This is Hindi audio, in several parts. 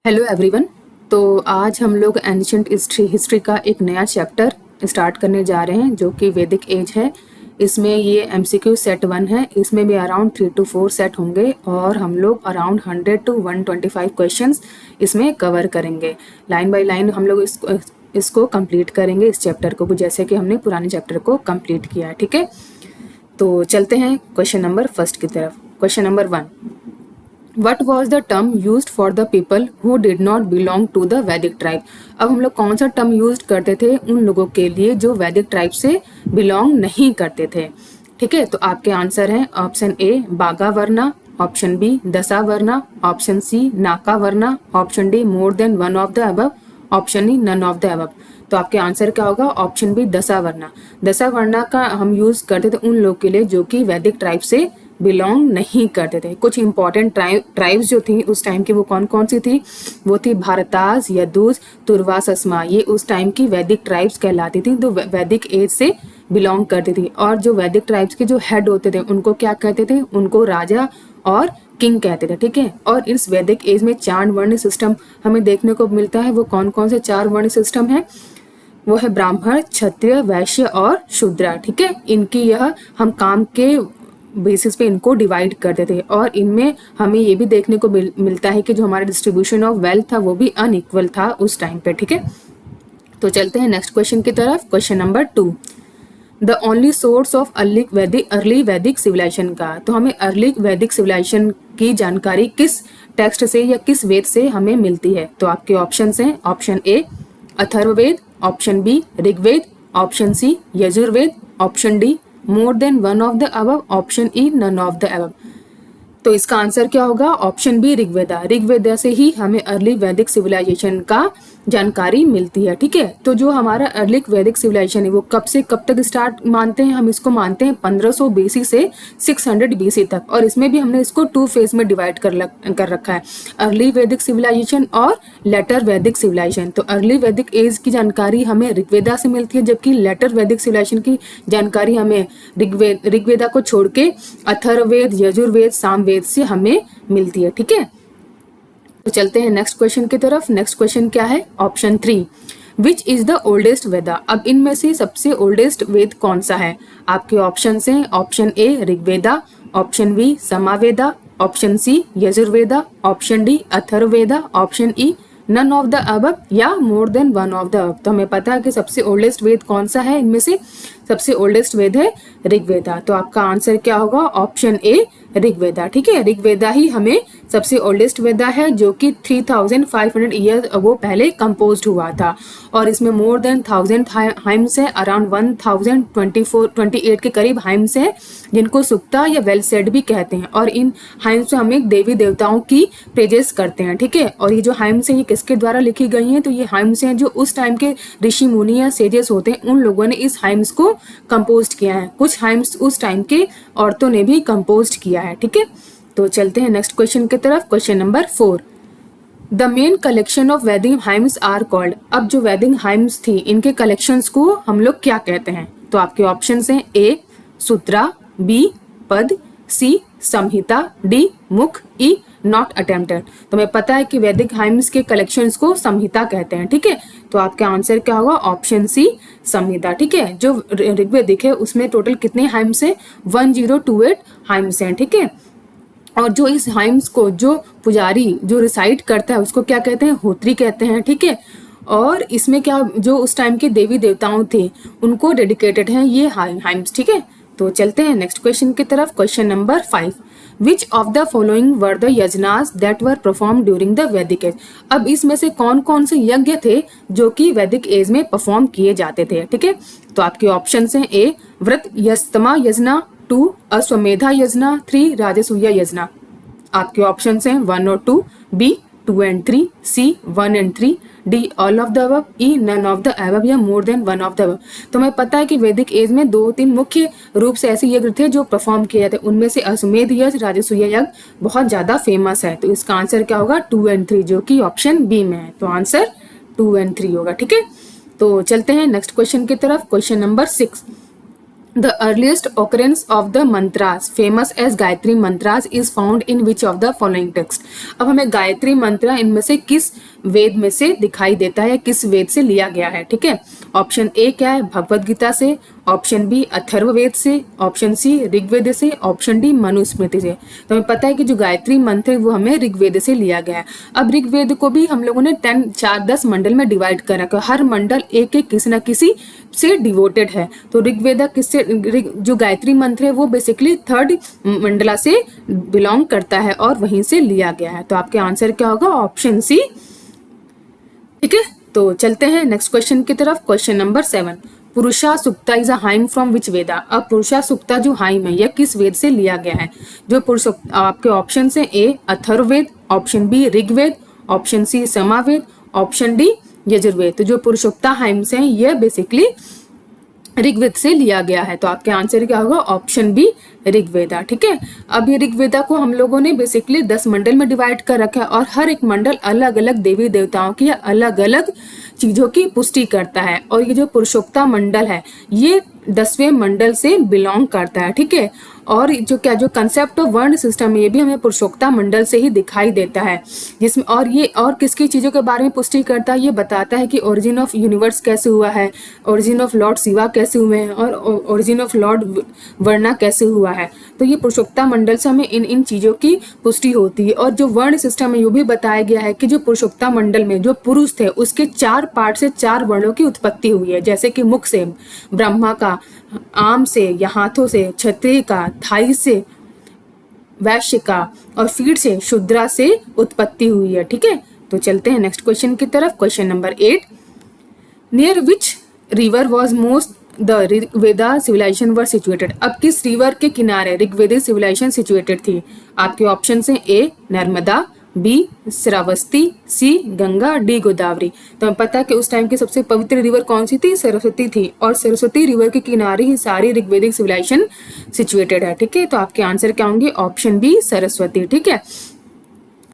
Hello everyone. तो आज हम लोग एंशिएंट हिस्ट्री का एक नया चैप्टर स्टार्ट करने जा रहे हैं जो कि वैदिक एज है। इसमें ये एमसीक्यू सेट 1 है। इसमें भी अराउंड 3 to 4 सेट होंगे और हम लोग अराउंड 100 to 125 क्वेश्चंस इसमें कवर करेंगे। लाइन बाय लाइन हम लोग इसको कंप्लीट करेंगे, इस चैप्टर को भी, जैसे कि हमने पुराने चैप्टर को कंप्लीट किया है। ठीक है, तो चलते हैं क्वेश्चन नंबर फर्स्ट की तरफ। Question number 1, What was the term used for the people who did not belong to the Vedic tribe? अब हम लोग कौन सा टर्म यूज करते थे उन लोगों के लिए जो वैदिक ट्राइब से बिलोंग नहीं करते थे। ठीक है, तो आपके आंसर हैं ऑप्शन ए बागा वर्ना, ऑप्शन बी दशा वर्ना, ऑप्शन सी नाका वर्ना, option D more than one of the above, option E none of the above. तो आपके आंसर क्या होगा? ऑप्शन बी दशा वर्ना। दशा वर्ना का हम यूज करते थे उन लोग के लिए जो कि वैदिक ट्राइब से बिलोंग नहीं करते थे। कुछ इंपॉर्टेंट ट्राइब्स जो थी उस टाइम की, वो कौन कौन सी थी? वो थी भारताज, यदुज, तुर्वा, सस्मा। ये उस टाइम की वैदिक ट्राइब्स कहलाती थी, तो वैदिक एज से बिलोंग करती थी। और जो वैदिक ट्राइब्स के जो हेड होते थे उनको क्या कहते थे? उनको राजा और किंग कहते थे। ठीक है, और इस वैदिक एज में 4 वर्ण सिस्टम हमें देखने को मिलता है। वो कौन कौन से 4 वर्ण सिस्टम है? वो है ब्राह्मण, क्षत्रिय, वैश्य और शूद्र। ठीक है, इनकी यह हम काम के बेसिस पे इनको डिवाइड करते थे। और इनमें हमें ये भी देखने को मिलता है कि जो हमारा डिस्ट्रीब्यूशन ऑफ वेल्थ था वो भी अनइक्वल था उस टाइम पे। ठीक है, तो चलते हैं नेक्स्ट क्वेश्चन की तरफ। Question number 2, the only source of early वैदिक सिविलाइजेशन का। तो हमें अर्ली वैदिक सिविलाइजेशन की जानकारी किस टेक्स्ट से या किस वेद से हमें मिलती है? तो आपके ऑप्शन हैं option A Atharvaveda, option B Rigveda, option C Yajurveda, option D more than one of the above, option E none of the above. तो इसका आंसर क्या होगा? Option B Rigveda. ऋग्वेदा से ही हमें अर्ली वैदिक सिविलाइजेशन का जानकारी मिलती है। ठीक है, तो जो हमारा अर्ली वैदिक सिविलाइजेशन है वो कब से कब तक स्टार्ट मानते हैं? हम इसको मानते हैं 1500 बीसी से 600 बीसी तक। और इसमें भी हमने इसको 2 फेज में डिवाइड कर रखा है, अर्ली वैदिक सिविलाइजेशन और लेटर वैदिक सिविलाइजेशन। तो अर्ली वैदिक एज की जानकारी हमें ऋग्वेदा से मिलती है, जबकि लेटर वैदिक सिविलाइजेशन की जानकारी हमें ऋग्वेदा को छोड़ के अथर्ववेद, यजुर्वेद, सामवेद से हमें मिलती है। ठीक है, तो चलते हैं नेक्स्ट क्वेश्चन की तरफ। नेक्स्ट क्वेश्चन क्या है? Option 3, which is the oldest Veda. अब इनमें से सबसे ओल्डेस्ट वेद कौन सा है? आपके ऑप्शन हैं option A Rigveda, option B Samaveda, option C Yajurveda, option D Atharvaveda, option E none of the above या more than one of the above. तो हमें पता है कि सबसे ओल्डेस्ट वेद कौन सा है? इनमें से सबसे ओल्डेस्ट वेद है ऋग्वेदा। तो आपका आंसर क्या होगा? Option A Rigveda. ठीक है, ऋग्वेदा ही हमें सबसे ओल्डेस्ट वेदा है जो कि 3500 ईयर अगो पहले कंपोज्ड हुआ था। और इसमें मोर देन 1000 हाइम्स है, अराउंड 1028 के करीब हाइम्स है, जिनको सुक्ता या वेल सेड भी कहते हैं। और इन हाइम्स में हम एक देवी देवताओं की प्रेजेस करते हैं। ठीक है, और ये जो हाइम्स है ये किसके द्वारा लिखी गई हैं? तो ये हाइम्स हैं जो उस टाइम के ऋषि मुनि या सेजेस होते हैं, उन लोगों ने इस हाइम्स को कंपोज किया है। कुछ हाइम्स उस टाइम के औरतों ने भी कंपोज किया है। ठीक है, तो चलते हैं नेक्स्ट क्वेश्चन की तरफ। Question number 4, the main collection of वैदिक हाइम्स आर कॉल्ड। अब जो वैदिक हाइम्स थी इनके कलेक्शंस को हम लोग क्या कहते हैं? तो आपके ऑप्शंस हैं ए सूत्रा, बी पद, सी संहिता, डी मुख, ई नॉट अटेम्प्टेड। तो हमें पता है कि वैदिक हाइम्स के कलेक्शंस को संहिता कहते हैं। ठीक है, तो आपका आंसर क्या होगा? ऑप्शन सी संहिता। ठीक है, जो ऋग्वेदिक है उसमें टोटल कितने हाइम्स हैं? 1028 हाइम्स हैं। ठीक है, और जो इस हाइम्स को जो पुजारी जो रिसाइट करता है उसको क्या कहते हैं? होत्री कहते हैं। ठीक है, और इसमें क्या जो उस टाइम के देवी देवताओं थे उनको डेडिकेटेड हैं ये हाइम्स। ठीक है, तो चलते हैं नेक्स्ट क्वेश्चन की तरफ। Question number 5, which of the following were the yajnas that were perform during the Vedic age. अब इसमें से कौन कौन से यज्ञ थे जो कि वैदिक एज में परफॉर्म किए जाते थे? ठीक है, तो आपके ऑप्शन हैं ए व्रत यस्तमा यज्ञ, 2 अश्वमेधा यज्ञ, 3 राजसूय यज्ञ। आपके ऑप्शन हैं 1 और 2, B 2 and 3, C 1 and 3, D all of the above, E none of the above या more than one of the above. तो हमें पता है कि वैदिक एज में 2-3 मुख्य रूप से ऐसे यज्ञ थे जो परफॉर्म किए जाते हैं। उनमें से अश्वमेध यज्ञ, राजसूय यज्ञ बहुत ज्यादा फेमस है। तो इसका आंसर क्या होगा? 2 and 3, जो कि ऑप्शन बी में है। तो आंसर 2 and 3 होगा। ठीक है, तो चलते हैं नेक्स्ट क्वेश्चन की तरफ। Question number 6, The earliest occurrence of the mantras famous as Gayatri mantras is found in which of the following text? अब हमें गायत्री मंत्र इनमें से किस वेद में से दिखाई देता है, किस वेद से लिया गया है? ठीक है, ऑप्शन ए क्या है, भगवत गीता से, ऑप्शन बी अथर्ववेद से, ऑप्शन सी ऋग्वेद से, ऑप्शन डी मनुस्मृति से। तो हमें पता है कि जो गायत्री मंत्र है वो हमें ऋग्वेद से लिया गया है। अब ऋग्वेद को भी हम लोगों ने 10 मंडल में डिवाइड कर रखा है, हर मंडल एक एक किसी न किसी से डिवोटेड है। तो ऋग्वेद किससे, जो गायत्री मंत्र है वो बेसिकली 3rd मंडला से बिलोंग करता है और वहीं से लिया गया है। तो आपके आंसर क्या होगा, ऑप्शन सी। ठीक है, तो चलते हैं नेक्स्ट क्वेश्चन की तरफ। Question number 7, Purusha Sukta is a hymn from which Veda? अब पुरुषा सुक्ता जो हाइम है यह किस वेद से लिया गया है? जो पुरुष, आपके ऑप्शन है A Atharvaveda, option B Rigveda, option C Samaveda, option D Yajurveda. तो जो पुरुषोक्ता हाइम्स हैं यह बेसिकली ऋग्वेद से लिया गया है। तो आपके आंसर क्या होगा, ऑप्शन बी ऋग्वेदा। ठीक है, अब ये ऋग्वेदा को हम लोगों ने बेसिकली 10 मंडल में डिवाइड कर रखा है और हर एक मंडल अलग अलग देवी देवताओं की अलग अलग चीजों की पुष्टि करता है। और ये जो पुरुषोक्ता मंडल है ये 10वें मंडल से बिलोंग करता है। ठीक है, और जो कंसेप्ट ऑफ वर्ण सिस्टम है ये भी हमें पुरुषोक्ता मंडल से ही दिखाई देता है, जिसमें और ये और किसकी चीजों के बारे में पुष्टि करता है, ये बताता है कि ओरिजिन ऑफ यूनिवर्स कैसे हुआ है, ओरिजिन ऑफ लॉर्ड शिवा कैसे हुए हैं और ओरिजिन ऑफ लॉर्ड वर्णा कैसे हुआ है। तो ये पुरुषोक्ता मंडल से हमें इन चीजों की पुष्टि होती है। और जो वर्ण सिस्टम है ये भी बताया गया है कि जो पुरुषोक्ता मंडल में जो पुरुष थे उसके 4 पार्ट से 4 वर्णों की उत्पत्ति हुई है, जैसे कि मुख से ब्रह्मा का, आम से या हाथों से क्षत्रिय का, थाई से वैश्य का और फीड से शूद्रा से उत्पत्ति हुई है। ठीक है, तो चलते हैं नेक्स्ट क्वेश्चन की तरफ। Question number 8, near which river was most the Rigveda civilisation were situated? अब किस रिवर के किनारे ऋग्वेदिक सिविलाइजेशन सिचुएटेड थी? आपके ऑप्शन है ए नर्मदा, बी श्रावस्ती, सी गंगा, डी गोदावरी। तो हमें पता है कि उस टाइम की सबसे पवित्र रिवर कौन सी थी, सरस्वती थी, और सरस्वती रिवर के किनारे ही सारी ऋग्वेदिक सिविलाइजेशन सिचुएटेड है। ठीक है, तो आपके आंसर क्या होंगे, ऑप्शन बी सरस्वती। ठीक है,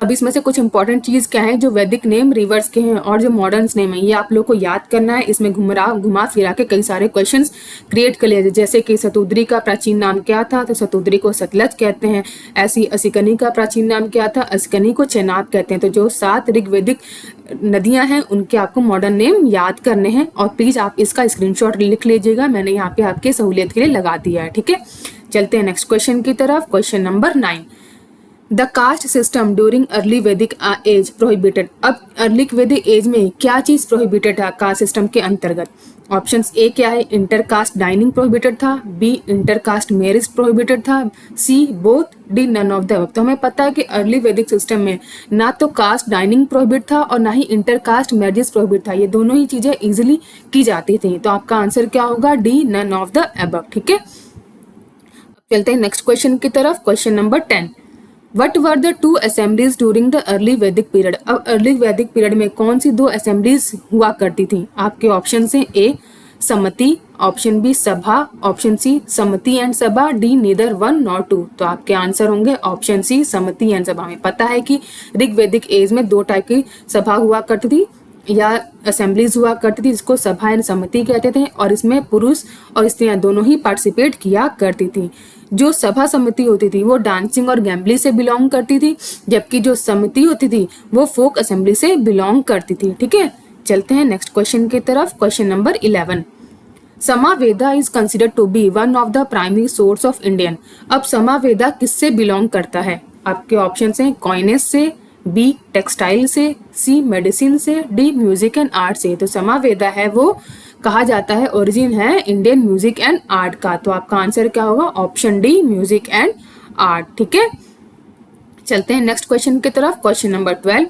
अब इसमें से कुछ इंपॉर्टेंट चीज क्या है, जो वैदिक नेम रिवर्स के हैं और जो मॉडर्न नेम है ये आप लोग को याद करना है। इसमें घुमा फिरा के कई सारे क्वेश्चंस क्रिएट कर लिए, जैसे कि सतुद्री का प्राचीन नाम क्या था, तो सतुद्री को सतलज कहते हैं। ऐसी असिकनी का प्राचीन नाम क्या था, असिकनी को चेनाब कहते हैं। तो जो 7 ऋग्वेदिक नदियां हैं उनके आपको मॉडर्न नेम याद करने हैं और प्लीज आप इसका स्क्रीनशॉट लिख लीजिएगा, मैंने यहाँ पे आपके सहूलियत के लिए लगा दिया है। ठीक है, चलते हैं नेक्स्ट क्वेश्चन की तरफ। Question number 9, the caste system during early वैदिक एज प्रोहिबिटेड? अब अर्ली वैदिक एज में क्या चीज प्रोहिबिटेड है कास्ट सिस्टम के अंतर्गत? ऑप्शन ए क्या है, इंटरकास्ट डाइनिंग प्रोहिबिटेड था, बी इंटरकास्ट मैरिज प्रोहिबिटेड था, C both, D none of the above. तो हमें पता है कि अर्ली वैदिक सिस्टम में ना तो कास्ट डाइनिंग प्रोहिबिट था और ना ही इंटरकास्ट मैरिज प्रोहिबिट था, ये दोनों ही चीजें इजिली की जाती थी। तो आपका आंसर क्या होगा, D none of the above. ठीक है, चलते हैं नेक्स्ट क्वेश्चन की तरफ। Question number 10, What were the 2 assemblies during the early Vedic period? अब अर्ली वैदिक पीरियड में कौन सी 2 असेंबलीज हुआ करती थी? आपके ऑप्शन से ए सम्मति, ऑप्शन बी सभा, ऑप्शन सी सम्मति एंड सभा, डी नीदर 1 nor 2। तो आपके आंसर होंगे ऑप्शन सी सम्मति एंड सभा। हमें पता है कि ऋग वैदिक एज में 2 टाइप की सभा हुआ करती थी या असेंबलीज हुआ करती थी, जिसको सभा एंड सम्मति कहते थे, और इसमें पुरुष और स्त्रियां दोनों ही पार्टिसिपेट किया करती थी। जो सभा समिति होती थी वो डांसिंग और गैम्बली से बिलोंग करती थी, जबकि जो समिति होती थी वो फोक असेंबली से बिलोंग करती थी। ठीक है, चलते हैं नेक्स्ट क्वेश्चन की तरफ। Question number 11, Samaveda is considered to be one of the primary source of Indian? अब समावेदा किससे बिलोंग करता है? आपके ऑप्शन हैं कॉइनेस से, बी टेक्सटाइल से, सी मेडिसिन से, डी म्यूजिक एंड आर्ट से। तो समावेदा है वो कहा जाता है ओरिजिन है इंडियन म्यूजिक एंड आर्ट का। तो आपका आंसर क्या होगा, option D music and art. ठीक है, चलते हैं नेक्स्ट क्वेश्चन की तरफ। Question number 12,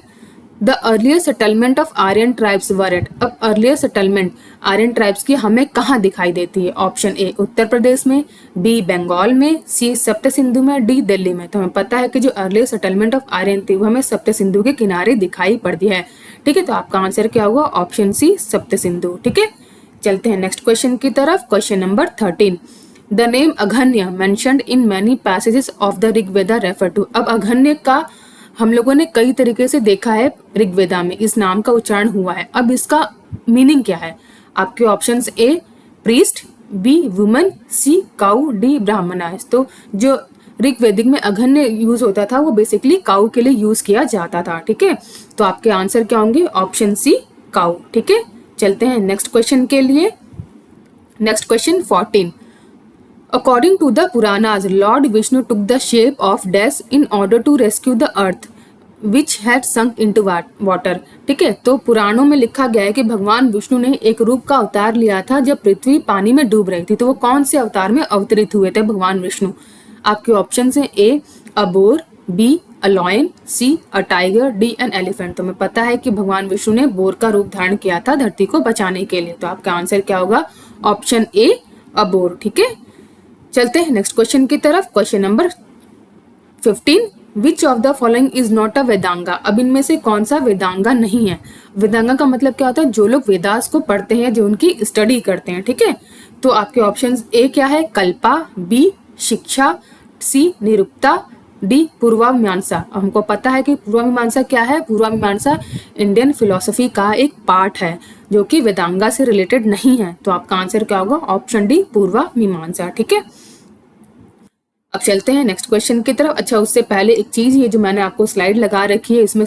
the earlier settlement of Aryan tribes were at? अब अर्लियर सेटलमेंट आर्यन ट्राइब्स की हमें कहाँ दिखाई देती है? ऑप्शन ए उत्तर प्रदेश में, बी बंगाल में, सी सप्त सिंधु में, डी दिल्ली में। तो हमें पता है कि जो अर्लियर सेटलमेंट ऑफ आर्यन थी वो हमें सप्त सिंधु के किनारे दिखाई पड़ती है। ठीक है, तो आपका आंसर क्या होगा, ऑप्शन सी सप्त सिंधु। ठीक है, चलते हैं नेक्स्ट क्वेश्चन की तरफ। Question number 13, the name Aghanya mentioned in many passages of the Rigveda refer to? अब अघन्य का हम लोगों ने कई तरीके से देखा है ऋग्वेदा में, इस नाम का उच्चारण हुआ है। अब इसका मीनिंग क्या है? आपके options A priest, B woman, C cow, D Brahmanas. तो जो ऋग्वेदिक में अघन्य यूज होता था वो बेसिकली काउ के लिए यूज किया जाता था। ठीक है, तो आपके आंसर क्या होंगे? Option sea cow. ठीक है, चलते हैं नेक्स्ट क्वेश्चन के लिए। Next question 14। According to the Puranas, Lord Vishnu took the shape of death in order to rescue the earth which had sunk into water। ठीक है, तो पुराणों में लिखा गया है कि भगवान विष्णु ने एक रूप का अवतार लिया था जब पृथ्वी पानी में डूब रही थी। तो वो कौन से अवतार में अवतरित हुए थे भगवान विष्णु? आपके ऑप्शन है A a boar, B a lion, C a tiger, D an elephant. तो हमें पता है कि भगवान विष्णु ने बोर का रूप धारण किया था धरती को बचाने के लिए। तो आपका आंसर क्या होगा? Option A a boar. ठीक है, चलते हैं नेक्स्ट क्वेश्चन की तरफ। Question number 15। Which of the following is not a Vedanga? अब इनमें से कौन सा वेदांगा नहीं है? वेदांगा का मतलब क्या होता है? जो लोग वेदास को पढ़ते हैं, जो उनकी स्टडी करते हैं। ठीक है, तो आपके ऑप्शन ए क्या है? कल्पा, बी शिक्षा, सी निरुक्ता, डी पूर्वामीमांसा। हमको पता है कि पूर्वामीमांसा क्या है। पूर्वामीमांसा इंडियन फिलोसफी का एक पार्ट है जो कि वेदांगा से रिलेटेड नहीं है। तो आपका आंसर क्या होगा? Option D Purvamimamsa. ठीक है, अब चलते हैं नेक्स्ट क्वेश्चन की तरफ। अच्छा, उससे पहले एक चीज, ये जो मैंने आपको स्लाइड लगा रखी है इसमें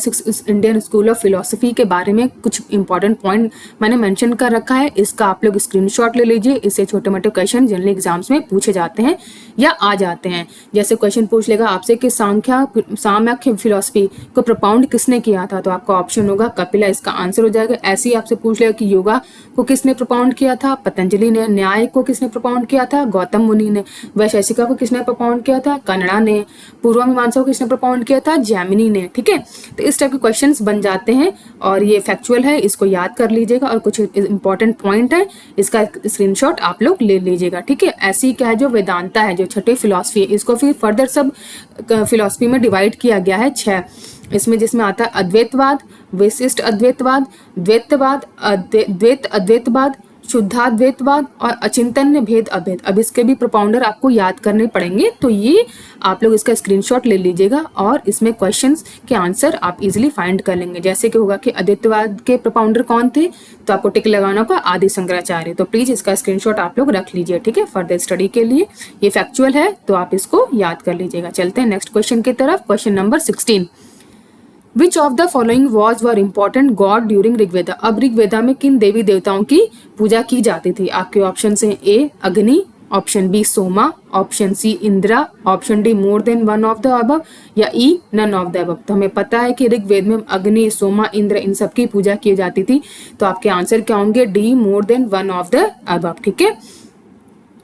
इंडियन स्कूल ऑफ फिलोसफी के बारे में कुछ इंपॉर्टेंट पॉइंट मैंने मेंशन कर रखा है। इसका आप लोग स्क्रीनशॉट ले लीजिए। इससे छोटे मोटे क्वेश्चन जनरल एग्जाम्स में पूछे जाते हैं या आ जाते हैं। जैसे क्वेश्चन पूछ लेगा आपसे कि साम्याख्य फिलोसफी को प्रोपाउंड किसने किया था? तो आपका ऑप्शन होगा कपिला, इसका आंसर हो जाएगा। ऐसे ही आपसे पूछ लेगा कि योगा को किसने प्रोपाउंड किया था? पतंजलि ने। न्याय को किसने प्रोपाउंड किया था? गौतम मुनि ने। वैशेषिका को किसने प्रोपाउंड किया था? कन्नड़ा ने। पूर्वामीमांसा को किसने प्रोपाउंड किया था? जैमिनी ने। ठीक है, तो इस टाइप के क्वेश्चंस बन जाते हैं और ये फैक्चुअल है, इसको याद कर लीजिएगा। और कुछ इंपॉर्टेंट पॉइंट है, इसका स्क्रीनशॉट आप लोग ले लीजिएगा। ठीक है, ऐसी क्या है जो वेदांता है, जो छठी फिलॉसफी है, इसको फिर फर्दर सब फिलॉसफी में डिवाइड किया गया है 6 इसमें, जिसमें आता है अद्वैतवाद, विशिष्ट अद्वैतवाद, द्वैतवाद, द्वैत अद्वैतवाद, शुद्धाद्वैतवाद और अचिंतन्य भेद अभेद। अब इसके भी प्रोपाउंडर आपको याद करने पड़ेंगे, तो ये आप लोग इसका स्क्रीनशॉट ले लीजिएगा और इसमें क्वेश्चंस के आंसर आप इजीली फाइंड कर लेंगे। जैसे कि होगा कि अद्वैतवाद के प्रोपाउंडर कौन थे, तो आपको टिक लगाना होगा आदि शंकराचार्य। तो प्लीज इसका स्क्रीनशॉट आप लोग रख लीजिए। ठीक है, फर्दर स्टडी के लिए ये फैक्चुअल है, तो आप इसको याद कर लीजिएगा। चलते हैं नेक्स्ट क्वेश्चन की तरफ। Question number 16। Which of the following was were important God during Rigveda? अब ऋग्वेदा में किन देवी देवताओं की पूजा की जाती थी? आपके ऑप्शन है A Agni, option B Soma, option C Indra, option D more than one of the above, या E none of the above. तो हमें पता है कि ऋग्वेद में अग्नि, सोमा, इंद्र इन सब की पूजा की जाती थी। तो आपके आंसर क्या होंगे? D more than one of the above. ठीक है,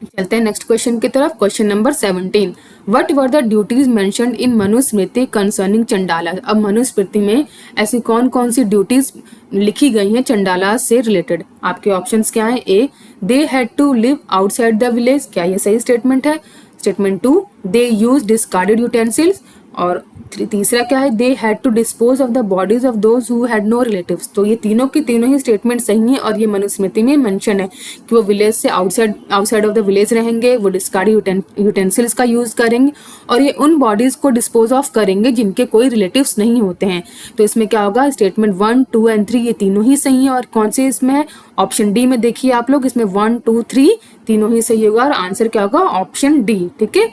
चलते हैं नेक्स्ट क्वेश्चन की तरफ। Question number 17। What were the duties mentioned in Manusmriti concerning Chandala? अब मनुस्मृति में ऐसी कौन कौन सी ड्यूटीज लिखी गई हैं चंडाला से रिलेटेड? आपके ऑप्शंस क्या हैं? A they had to live outside the village. क्या ये सही स्टेटमेंट है? Statement 2 they use discarded utensils. और तीसरा क्या है? They had to dispose of the bodies of those who had no relatives. तो ये तीनों की तीनों ही स्टेटमेंट सही है और ये मनुस्मृति में मेंशन है कि वो विलेज से आउटसाइड ऑफ द विलेज रहेंगे, वो डिस्कार्डेड यूटेंसिल्स का यूज करेंगे और ये उन बॉडीज को डिस्पोज ऑफ करेंगे जिनके कोई रिलेटिव्स नहीं होते हैं। तो इसमें क्या होगा? स्टेटमेंट 1, 2 एंड 3 ये तीनों ही सही है। और कौन से इसमें है? ऑप्शन डी में देखिए आप लोग, इसमें 1, 2, 3 तीनों ही सही होगा और आंसर क्या होगा? Option D. ठीक है,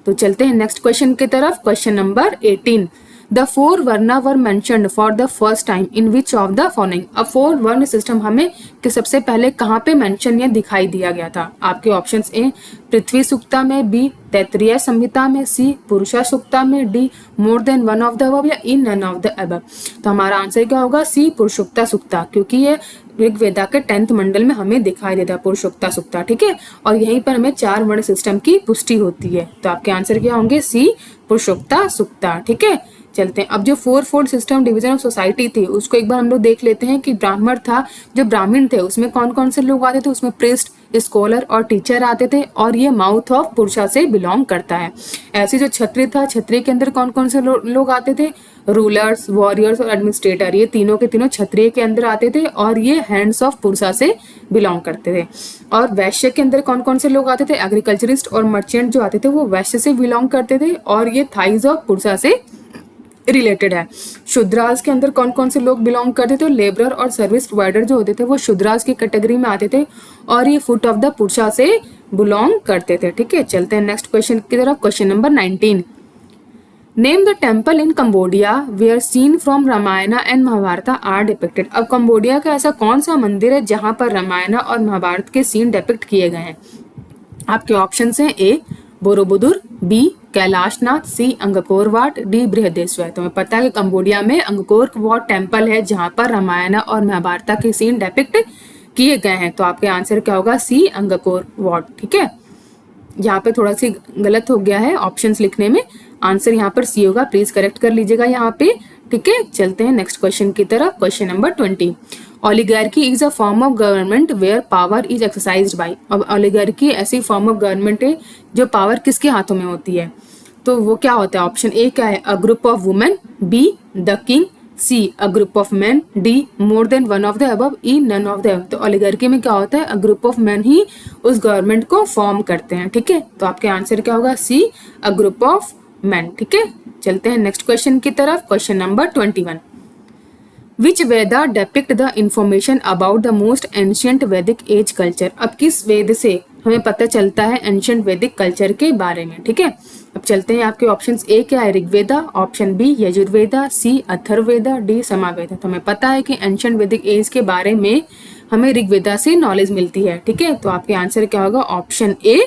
तो चलते हैं नेक्स्ट क्वेश्चन की तरफ। Question number 18। The 4 varna were mentioned for the first time in which of the following? अब 4 वर्ण सिस्टम हमें कि सबसे पहले कहाँ पे मेंशन या दिखाई दिया गया था? आपके ऑप्शंस ए पृथ्वी सूक्ता में, बी तैत्तिरीय संहिता में, सी पुरुषा सूक्ता में, D more than one of the above, या इन नन ऑफ द अबव। तो हमारा आंसर क्या होगा? सी पुरुषोक्ता सूक्ता, क्योंकि ये ऋग्वेदा के 10th मंडल में हमें दिखाई देता है पुरुषोक्ता सूक्ता। ठीक है, और यहीं पर हमें 4 वर्ण सिस्टम की पुष्टि होती है। तो आपके आंसर क्या होंगे? सी पुरुषोक्ता सूक्ता। ठीक है, चलते हैं। अब जो 4-4 सिस्टम डिवीजन ऑफ सोसाइटी थी उसको एक बार हम लोग देख लेते हैं कि ब्राह्मण था, जो ब्राह्मण थे उसमें कौन कौन से लोग आते थे? उसमें प्रिस्ट, स्कॉलर और टीचर आते थे और ये माउथ ऑफ पुरुषा से बिलोंग करता है। ऐसे जो क्षत्रिय था, क्षत्रिय के अंदर कौन कौन से लोग आते थे? रूलर्स, वॉरियर्स और एडमिनिस्ट्रेटर, ये तीनों के तीनों क्षत्रिय के अंदर आते थे और ये हैंड्स ऑफ पुरुषा से बिलोंग करते थे। और वैश्य के अंदर कौन कौन से लोग आते थे? एग्रीकल्चरिस्ट और मर्चेंट जो आते थे वो वैश्य से बिलोंग करते थे और ये थाइज ऑफ पुरुषा से रिलेटेड है। शूद्रास के अंदर कौन कौन से लोग बिलोंग करते थे? लेबरर और सर्विस प्रोवाइडर जो होते थे वो शूद्रास की कैटेगरी में आते थे और ये फुट ऑफ द पुरुषा से बिलोंग करते थे। ठीक है, चलते हैं नेक्स्ट क्वेश्चन की तरफ। Question number 19, name the temple in Cambodia where scene from Ramayana and Mahabharata are depicted. अब कंबोडिया का ऐसा कौन सा मंदिर है जहां पर रामायण और महाभारत के सीन डिपिक्ट किए गए हैं? आपके ऑप्शन हैं ए बोरोबुदुर, बी कैलाशनाथ, सी अंगकोर वाट, डी बृहदेश्वर। तो हमें पता है कि कंबोडिया में अंगकोर वाट टेम्पल है जहां पर रामायण और महाभारत के सीन डिपिक्ट किए गए हैं। तो आपके आंसर क्या होगा? सी अंगकोर वाट। ठीक है, यहाँ पे थोड़ा सी गलत हो गया है ऑप्शंस लिखने में, आंसर यहाँ पर सी होगा, प्लीज करेक्ट कर लीजिएगा यहाँ पे। ठीक है, चलते हैं नेक्स्ट क्वेश्चन की तरफ। Question number 20, oligarchy is a form of government where power is exercised by. अब ओलिगार्की ऐसी फॉर्म ऑफ गवर्नमेंट है जो पावर किसके हाथों में होती है? तो वो क्या होता है? ऑप्शन ए क्या है? A group of women, B the king, C a group of man, D more than one of the above, E none of the above. तो ओलिगार्की में क्या होता है? अ ग्रुप ऑफ मैन ही उस गवर्नमेंट को फॉर्म करते हैं। ठीक है, तो आपके आंसर क्या होगा? सी अ ग्रुप ऑफ मैन। ठीक है, चलते हैं नेक्स्ट क्वेश्चन की तरफ। Question number 21, which Veda depict the information about the most ancient वैदिक एज कल्चर। अब किस वेद से हमें पता चलता है एंशियंट वैदिक कल्चर के बारे में? ठीक है, अब चलते हैं आपके ऑप्शंस। ए क्या है? ऋग्वेदा, ऑप्शन बी यजुर्वेदा, सी अथर्ववेदा, डी समावेदा। तो हमें पता है कि एंशियंट वैदिक एज के बारे में हमें ऋग्वेदा से नॉलेज मिलती है। ठीक है, तो आपके आंसर क्या होगा? Option A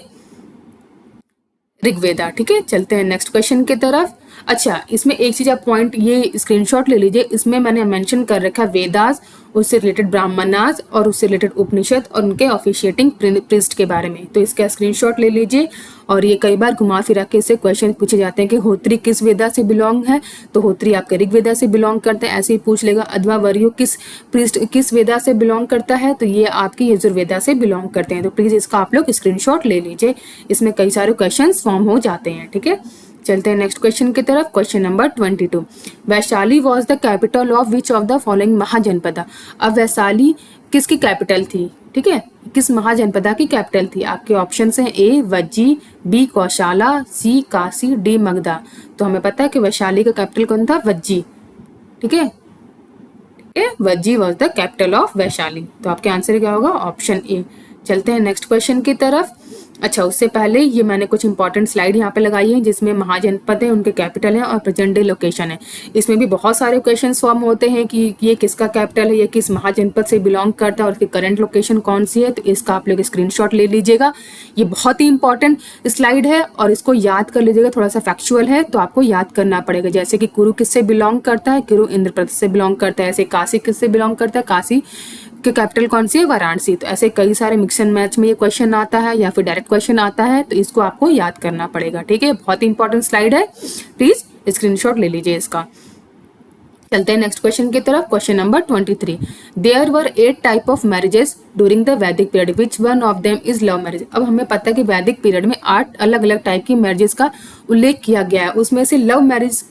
Rigveda. ठीक है, चलते हैं नेक्स्ट क्वेश्चन की तरफ। अच्छा, इसमें एक चीज आप पॉइंट ये स्क्रीनशॉट ले लीजिए, इसमें मैंने मेंशन कर रखा है वेदास, उससे रिलेटेड ब्राह्मणास और उससे रिलेटेड उपनिषद और उनके ऑफिशिएटिंग प्रिस्ट के बारे में। तो इसका स्क्रीनशॉट ले लीजिए। और ये कई बार घुमा फिरा के इससे क्वेश्चन पूछे जाते हैं कि होत्री किस वेदा से बिलोंग है, तो होत्री आपके ऋग्वेदा से बिलोंग करते हैं, ऐसे ही पूछ लेगा। अथवा वर्यो किस वेदा से बिलोंग करता है, तो ये आपकी यजुर्वेदा से बिलोंग करते हैं। तो प्लीज इसका आप लोग स्क्रीनशॉट ले लीजिए, इसमें कई सारे क्वेश्चन फॉर्म हो जाते हैं। ठीक है, चलते हैं नेक्स्ट क्वेश्चन की तरफ। Question number 22, Vaishali was the capital of which of the following Mahajanapada. अब वैशाली किसकी कैपिटल थी? ठीक है, किस महाजनपदा की कैपिटल थी? आपके ऑप्शन हैं ए वज्जी, बी कौशाला, सी काशी, डी मगधा। तो हमें पता है कि वैशाली का कैपिटल कौन था? वज्जी। ठीक है, Vajji was the capital of Vaishali. तो आपके आंसर क्या होगा? ऑप्शन ए। चलते हैं नेक्स्ट क्वेश्चन की तरफ। अच्छा, उससे पहले ये मैंने कुछ इंपॉर्टेंट स्लाइड यहाँ पे लगाई है जिसमें महाजनपद है, उनके कैपिटल है और प्रेजेंट डे लोकेशन है। इसमें भी बहुत सारे क्वेश्चन फॉर्म होते हैं कि ये किसका कैपिटल है, ये किस महाजनपद से बिलोंग करता है और उसकी करंट लोकेशन कौन सी है। तो इसका आप लोग स्क्रीनशॉट ले लीजिएगा, ये बहुत ही इंपॉर्टेंट स्लाइड है और इसको याद कर लीजिएगा। थोड़ा सा फैक्चुअल है तो आपको याद करना पड़ेगा। जैसे कि कुरु किससे बिलोंग करता है? कुरु इंद्र प्रदेश से बिलोंग करता है। ऐसे काशी किससे बिलोंग करता है? काशी कि कैपिटल कौन सी है? वाराणसी। तो ऐसे कई सारे मिक्स एंड मैच में ये क्वेश्चन आता है या फिर डायरेक्ट क्वेश्चन आता है, तो इसको आपको याद करना पड़ेगा। ठीक है, बहुत ही इंपॉर्टेंट स्लाइड है, प्लीज स्क्रीनशॉट ले लीजिए इसका। चलते हैं नेक्स्ट क्वेश्चन की तरफ। Question number 23, there were 8 type of marriages during the Vedic period which one of them is love marriage. अब हमें पता है कि वैदिक पीरियड में 8 अलग अलग टाइप की मैरिजेस का उल्लेख किया गया है, उसमें से लव मैरिज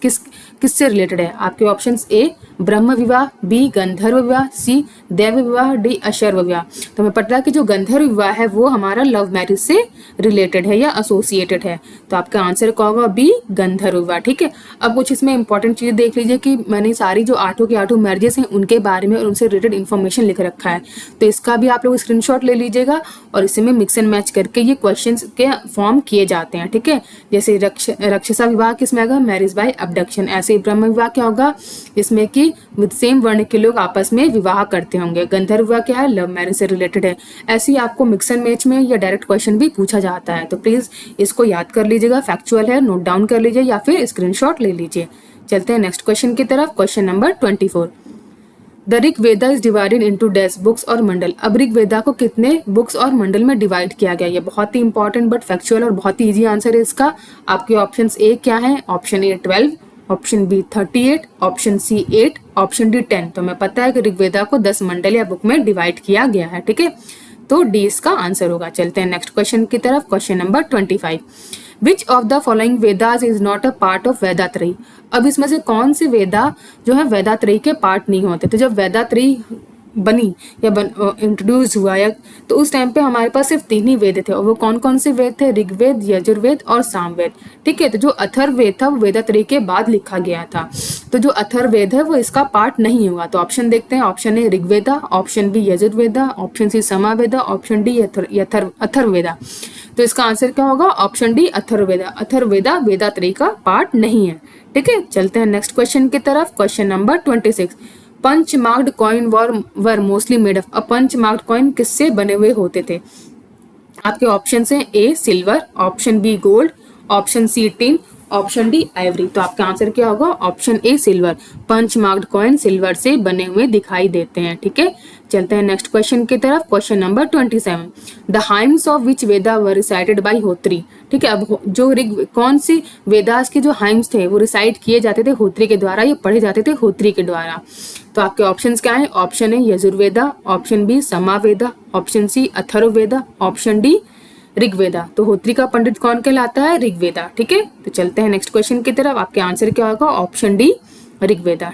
किससे रिलेटेड है? आपके ऑप्शंस ए ब्रह्म विवाह, बी गंधर्व विवाह, सी देव विवाह, डी अशर्व विवाह। तो हमें पता है कि जो गंधर्व विवाह है वो हमारा लव मैरिज से रिलेटेड है या एसोसिएटेड है। तो आपका आंसर क्या होगा? बी गंधर्व विवाह। ठीक है, अब कुछ इसमें इंपॉर्टेंट चीज देख लीजिए कि मैंने सारी जो 8 की 8 मैरिजेस हैं उनके बारे में और उनसे रिलेटेड इन्फॉर्मेशन लिख रखा है, तो इसका भी आप लोग स्क्रीनशॉट ले लीजिएगा और इसमें मिक्स एंड मैच करके ये क्वेश्चंस के फॉर्म किए जाते हैं। ठीक है, जैसे राक्षसा विवाह किसमें आएगा? Marriage by abduction. ऐसे ब्रह्म विवाह क्या होगा? इसमें कि विद सेम वर्ण के लोग आपस में विवाह करते होंगे। गंधर्व विवाह क्या है? लव मैरिज से रिलेटेड है। ऐसे ही आपको मिक्स एंड मैच में या डायरेक्ट क्वेश्चन भी पूछा जाता है, तो प्लीज इसको याद कर लीजिएगा, फैक्चुअल है, नोट डाउन कर लीजिए या फिर स्क्रीनशॉट ले लीजिए। चलते हैं नेक्स्ट क्वेश्चन की तरफ। Question number 24, the Rig Veda is divided into dash books और मंडल। अब ऋग वेदा को कितने बुक्स और मंडल में डिवाइड किया गया? ये बहुत ही इंपॉर्टेंट बट फैक्चुअल और बहुत ही इजी आंसर है इसका। आपके ऑप्शंस ए क्या है? Option A 12, option B 38, option C 8, option D 10। तो हमें पता है कि ऋग्वेदा को 10 मंडल या बुक में डिवाइड किया गया है। ठीक है, तो डी इसका आंसर होगा। चलते हैं नेक्स्ट क्वेश्चन की तरफ। Question number 25, which of the following Vedas is not a part of Vedatrayi. अब इसमें से कौन से वेदा जो है वेदात्रयी के पार्ट नहीं होते? तो जब वेदात्रयी बनी या इंट्रोड्यूस हुआ या तो उस टाइम पे हमारे पास सिर्फ 3 ही वेद थे और वो कौन कौन से वेद थे? ऋग्वेद, यजुर्वेद और सामवेद। ठीक है, तो जो अथर्ववेद था वो वेदात्रयी के बाद लिखा गया था, तो जो अथर्ववेद है वो इसका पार्ट नहीं हुआ। तो ऑप्शन देखते हैं। Option A Rigveda, option B Yajurveda, option C Samaveda, option D Atharvaveda. तो इसका आंसर क्या होगा? Option D Atharvaveda. अथर्ववेदा वेदात्रयी का पार्ट नहीं है। ठीक है, चलते हैं नेक्स्ट क्वेश्चन की तरफ। Question number 26। Punch marked coin were mostly made of. अब पंच मार्क्ड कॉइन किससे बने हुए होते थे? आपके ऑप्शन हैं A silver, option B gold, option C tin, option D ivory. तो आपका आंसर क्या होगा? Option A silver. Punch marked coin silver से बने हुए दिखाई देते हैं। ठीक है, चलते हैं नेक्स्ट क्वेश्चन की तरफ। Question number 27। The hymns of which Veda were recited by Hotri. ठीक है, अब जो कौन सी वेदास के जो हाइम्स थे वो रिसाइट किए जाते थे होत्री के द्वारा, ये पढ़े जाते थे होत्री के द्वारा। तो आपके ऑप्शंस क्या हैं? Option A Yajurveda, option B Samaveda, option C Atharvaveda, option D Rigveda. तो होत्री का पंडित कौन कहलाता है? ऋग्वेदा। ठीक है, तो चलते हैं नेक्स्ट क्वेश्चन की तरफ। आपके आंसर क्या होगा? Option D Rigveda.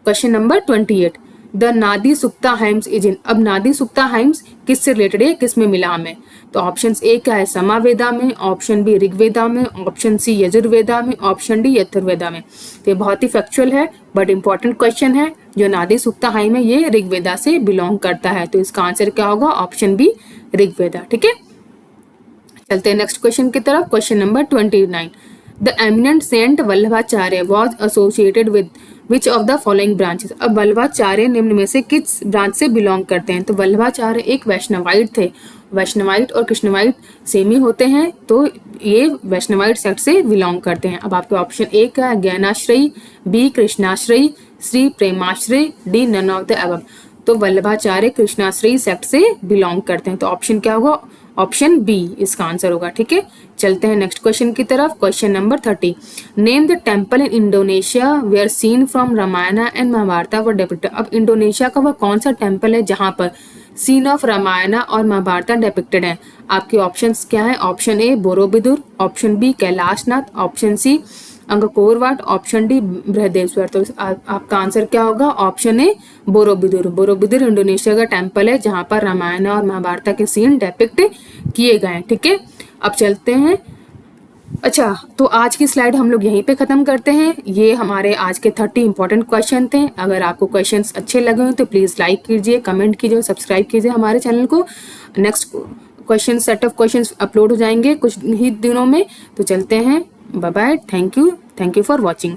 Question number 28। The नादी सुक्ता हाइम्स इज इन। अब नादी सुक्ता हाइम्स किससे रिलेटेड है, किस में मिला हमें? तो ऑप्शन ए क्या है? समावेदा में, ऑप्शन बी ऋग्वेदा में, ऑप्शन सी यजुर्वेदा में, ऑप्शन डी अथर्ववेदा में। तो ये बहुत ही फैक्चुअल है बट इंपॉर्टेंट क्वेश्चन है। जो नादी सुक्ता हाइम है ये ऋग्वेदा से बिलोंग करता है। तो इसका आंसर क्या होगा? Option B Rigveda. ठीक है, चलते हैं नेक्स्ट क्वेश्चन की तरफ। Question number 29। The eminent saint Vallabhacharya was associated with which of the following branches. अब वल्लभाचार्य निम्न में से किस ब्रांच से बिलोंग करते हैं? तो वल्लभाचार्य एक वैष्णवाइट थे। वैष्णवाइट और कृष्णवाइट सेम ही होते हैं, तो ये वैष्णवाइट सेक्ट से बिलोंग करते हैं। अब आपके ऑप्शन ए का है Gyanashrayi, B Krishnashrayi, C Premashrayi, D none of the above. तो वल्लभाचार्य कृष्णाश्रयी सेक्ट से बिलोंग करते हैं। तो ऑप्शन क्या होगा? ऑप्शन बी इसका आंसर होगा। ठीक है, चलते हैं नेक्स्ट क्वेश्चन की तरफ। Question number 30। Name the temple in Indonesia where scene from Ramayana and Mahabharata were depicted. अब इंडोनेशिया का वह कौन सा टेम्पल है जहां पर सीन ऑफ रामायणा और महाभारता डिपिक्टेड है? आपके ऑप्शंस क्या है? Option A Borobudur, option B Kailasanath, option C Angkor Wat, option D Brihadeshwara. तो आपका आंसर क्या होगा? Option A Borobudur. Borobudur Indonesia का टेम्पल है जहां पर रामायण और महाभारत के सीन डिपिक्ट किए गए। ठीक है, अब चलते हैं। अच्छा, तो आज की स्लाइड हम लोग यहीं पे खत्म करते हैं। ये हमारे आज के 30 इंपॉर्टेंट क्वेश्चन थे। अगर आपको क्वेश्चंस अच्छे लगे हो तो प्लीज लाइक कीजिए, कमेंट कीजिए, सब्सक्राइब कीजिए हमारे चैनल को। Next question set of questions upload हो जाएंगे कुछ ही दिनों में। तो चलते हैं, bye bye, thank you for watching.